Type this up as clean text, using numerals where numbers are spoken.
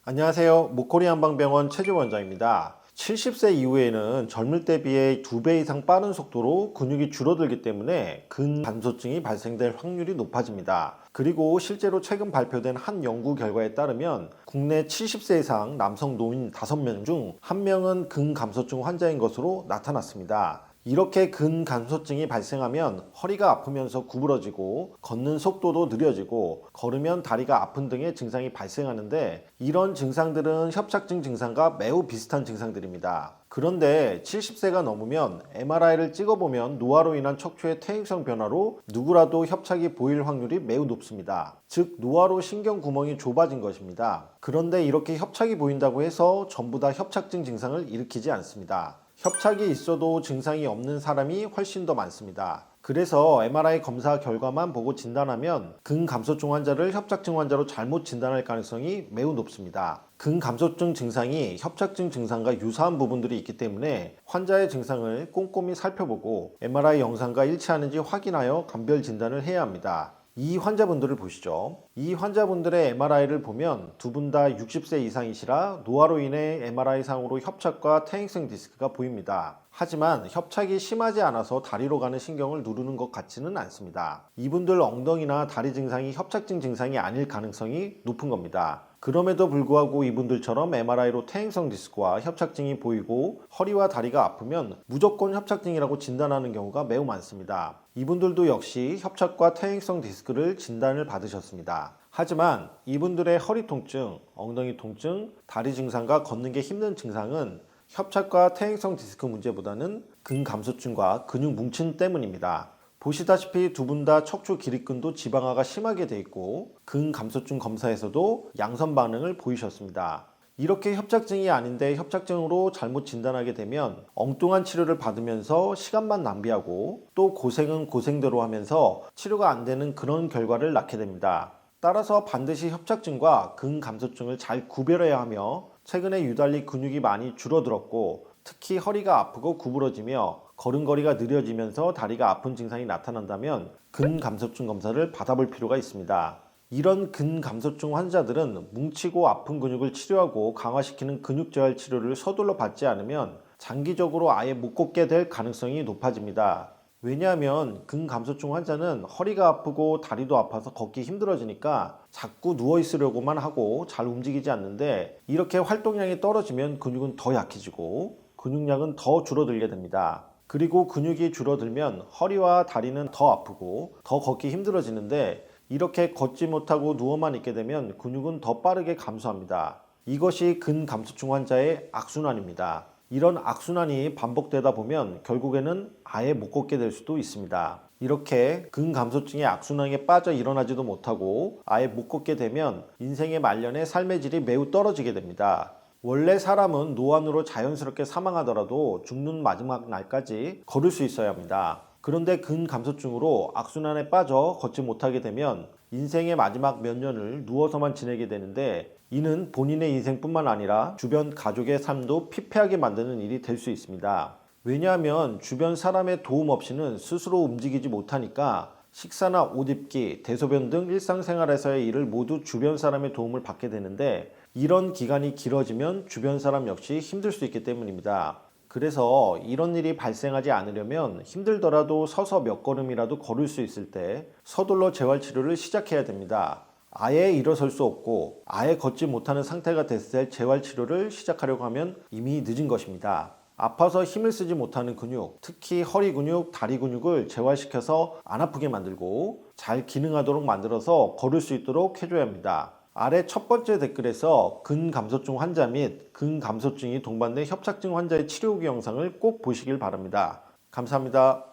안녕하세요. 목코리 한방병원 최주원장입니다. 70세 이후에는 젊을 때 비해 2배 이상 빠른 속도로 근육이 줄어들기 때문에 근감소증이 발생될 확률이 높아집니다. 그리고 실제로 최근 발표된 한 연구 결과에 따르면 국내 70세 이상 남성 노인 5명 중 1명은 근감소증 환자인 것으로 나타났습니다. 이렇게 근감소증이 발생하면 허리가 아프면서 구부러지고 걷는 속도도 느려지고 걸으면 다리가 아픈 등의 증상이 발생하는데, 이런 증상들은 협착증 증상과 매우 비슷한 증상들입니다. 그런데 70세가 넘으면 MRI를 찍어보면 노화로 인한 척추의 퇴행성 변화로 누구라도 협착이 보일 확률이 매우 높습니다. 즉 노화로 신경 구멍이 좁아진 것입니다. 그런데 이렇게 협착이 보인다고 해서 전부 다 협착증 증상을 일으키지 않습니다. 협착이 있어도 증상이 없는 사람이 훨씬 더 많습니다. 그래서 MRI 검사 결과만 보고 진단하면 근감소증 환자를 협착증 환자로 잘못 진단할 가능성이 매우 높습니다. 근감소증 증상이 협착증 증상과 유사한 부분들이 있기 때문에 환자의 증상을 꼼꼼히 살펴보고 MRI 영상과 일치하는지 확인하여 감별 진단을 해야 합니다. 이 환자분들을 보시죠. 이 환자분들의 MRI를 보면 두 분 다 60세 이상이시라 노화로 인해 MRI상으로 협착과 퇴행성 디스크가 보입니다. 하지만 협착이 심하지 않아서 다리로 가는 신경을 누르는 것 같지는 않습니다. 이분들 엉덩이나 다리 증상이 협착증 증상이 아닐 가능성이 높은 겁니다. 그럼에도 불구하고 이분들처럼 MRI로 퇴행성 디스크와 협착증이 보이고 허리와 다리가 아프면 무조건 협착증이라고 진단하는 경우가 매우 많습니다. 이분들도 역시 협착과 퇴행성 디스크를 진단을 받으셨습니다. 하지만 이분들의 허리 통증, 엉덩이 통증, 다리 증상과 걷는 게 힘든 증상은 협착과 퇴행성 디스크 문제보다는 근감소증과 근육 뭉침 때문입니다. 보시다시피 두 분 다 척추 기립근도 지방화가 심하게 돼 있고 근감소증 검사에서도 양선 반응을 보이셨습니다. 이렇게 협착증이 아닌데 협착증으로 잘못 진단하게 되면 엉뚱한 치료를 받으면서 시간만 낭비하고 또 고생은 고생대로 하면서 치료가 안 되는 그런 결과를 낳게 됩니다. 따라서 반드시 협착증과 근감소증을 잘 구별해야 하며, 최근에 유달리 근육이 많이 줄어들었고 특히 허리가 아프고 구부러지며 걸음걸이가 느려지면서 다리가 아픈 증상이 나타난다면 근감소증 검사를 받아볼 필요가 있습니다. 이런 근감소증 환자들은 뭉치고 아픈 근육을 치료하고 강화시키는 근육재활 치료를 서둘러 받지 않으면 장기적으로 아예 못 걷게 될 가능성이 높아집니다. 왜냐하면 근감소증 환자는 허리가 아프고 다리도 아파서 걷기 힘들어지니까 자꾸 누워있으려고만 하고 잘 움직이지 않는데, 이렇게 활동량이 떨어지면 근육은 더 약해지고 근육량은 더 줄어들게 됩니다. 그리고 근육이 줄어들면 허리와 다리는 더 아프고 더 걷기 힘들어지는데, 이렇게 걷지 못하고 누워만 있게 되면 근육은 더 빠르게 감소합니다. 이것이 근감소증 환자의 악순환입니다. 이런 악순환이 반복되다 보면 결국에는 아예 못 걷게 될 수도 있습니다. 이렇게 근감소증의 악순환에 빠져 일어나지도 못하고 아예 못 걷게 되면 인생의 말년에 삶의 질이 매우 떨어지게 됩니다. 원래 사람은 노안으로 자연스럽게 사망하더라도 죽는 마지막 날까지 걸을 수 있어야 합니다. 그런데 근감소증으로 악순환에 빠져 걷지 못하게 되면 인생의 마지막 몇 년을 누워서만 지내게 되는데, 이는 본인의 인생뿐만 아니라 주변 가족의 삶도 피폐하게 만드는 일이 될 수 있습니다. 왜냐하면 주변 사람의 도움 없이는 스스로 움직이지 못하니까 식사나 옷 입기, 대소변 등 일상생활에서의 일을 모두 주변 사람의 도움을 받게 되는데, 이런 기간이 길어지면 주변 사람 역시 힘들 수 있기 때문입니다. 그래서 이런 일이 발생하지 않으려면 힘들더라도 서서 몇 걸음이라도 걸을 수 있을 때 서둘러 재활치료를 시작해야 됩니다. 아예 일어설 수 없고 아예 걷지 못하는 상태가 됐을 때 재활치료를 시작하려고 하면 이미 늦은 것입니다. 아파서 힘을 쓰지 못하는 근육, 특히 허리 근육, 다리 근육을 재활시켜서 안 아프게 만들고 잘 기능하도록 만들어서 걸을 수 있도록 해줘야 합니다. 아래 첫 번째 댓글에서 근감소증 환자 및 근감소증이 동반된 협착증 환자의 치료후기 영상을 꼭 보시길 바랍니다. 감사합니다.